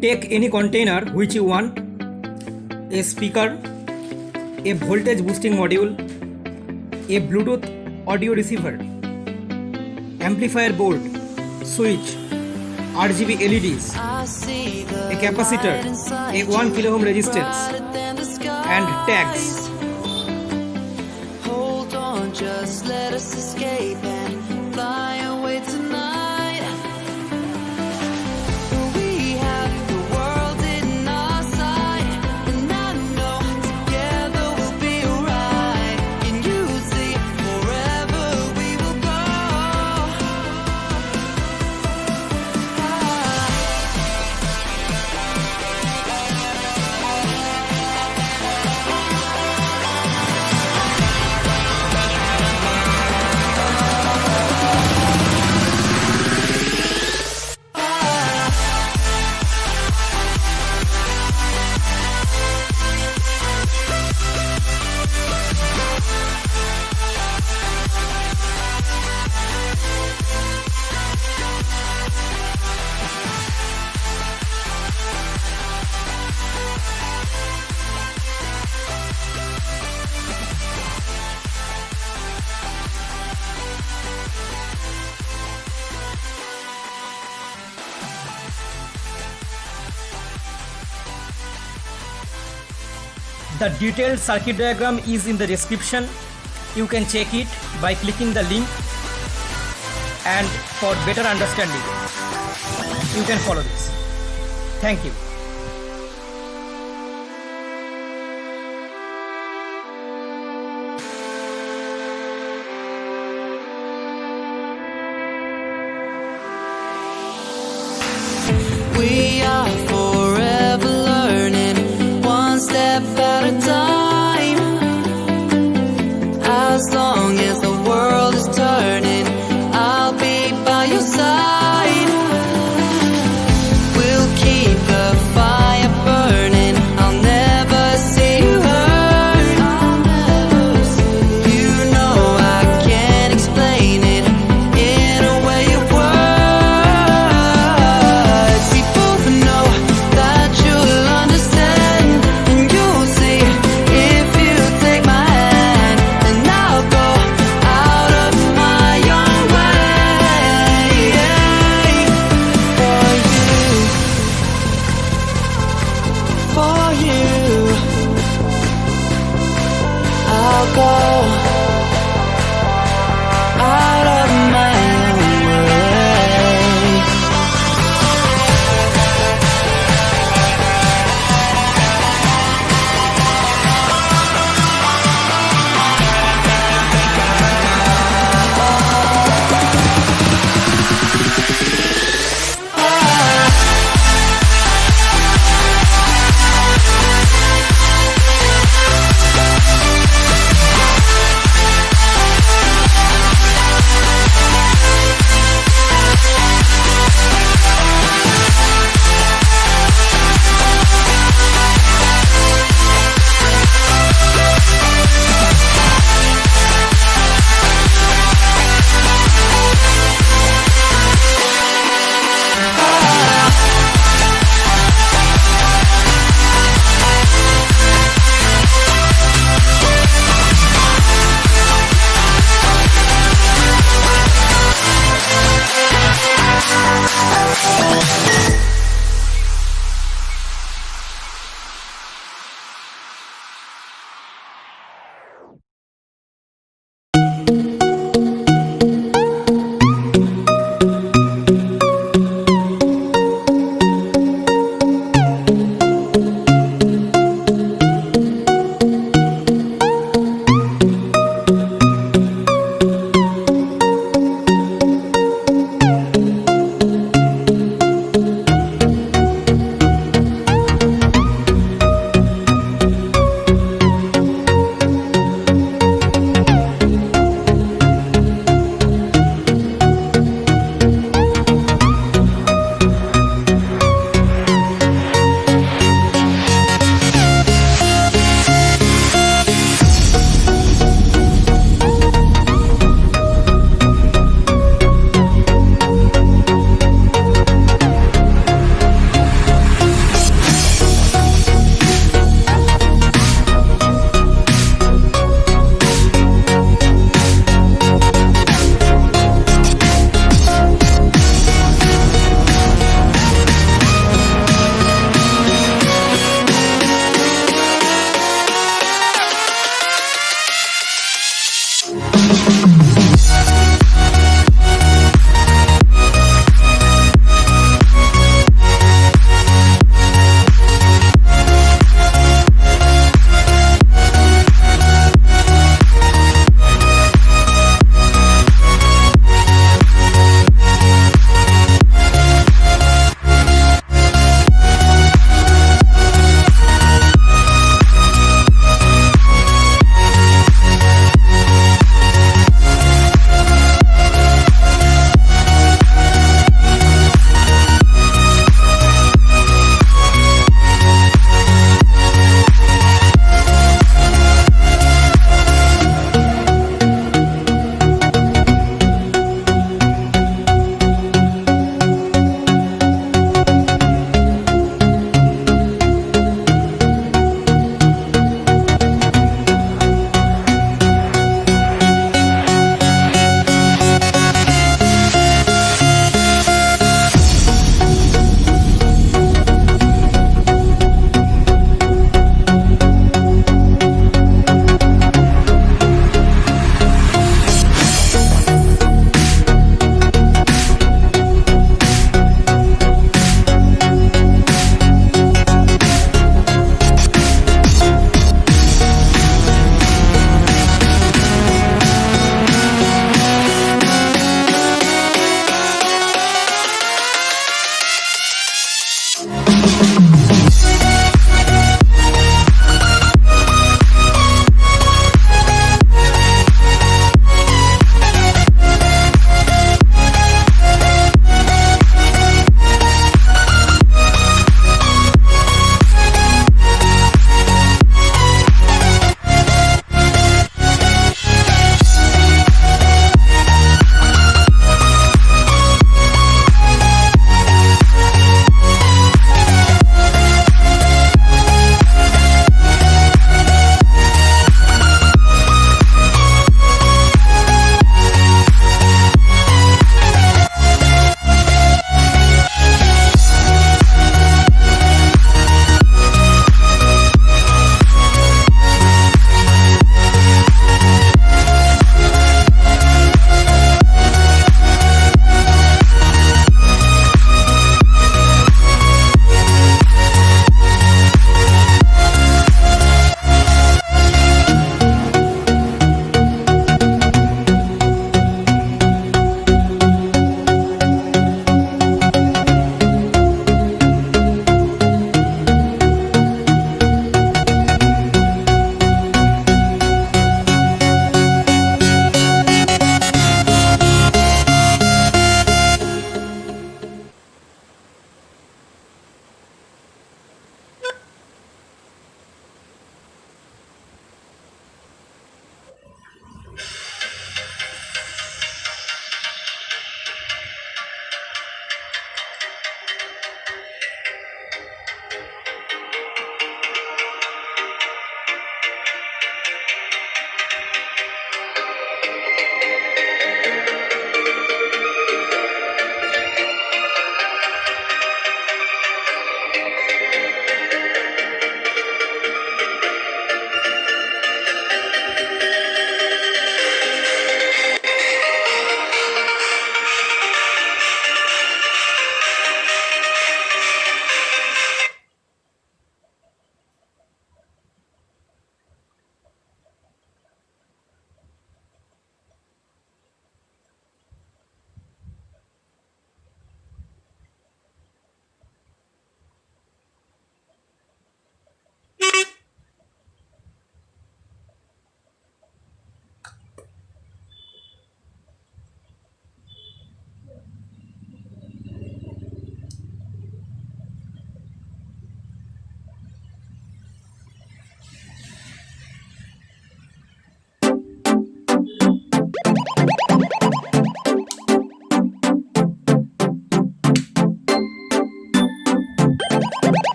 take any container which you want, a speaker, a voltage boosting module, a Bluetooth audio receiver, amplifier board, switch, RGB LEDs, a capacitor, a 1 kilo ohm resistance, and tags. Hold on, just let us escape and fly away tonight. We have the world in our sight, and I know together we'll be alright. Can you see forever we will go? The detailed circuit diagram is in the description. You can check it by clicking the link, and for better understanding, you can follow this. Thank you. We are forever learning, one step at a time. As long as the world is turning, I'll be by your side. We'll keep the fire burning, I'll never see you hurt. You know I can't explain it in a way of words. We both know that you'll understand, and you'll see if you take my hand, and I'll go out of my own way for you. I'll go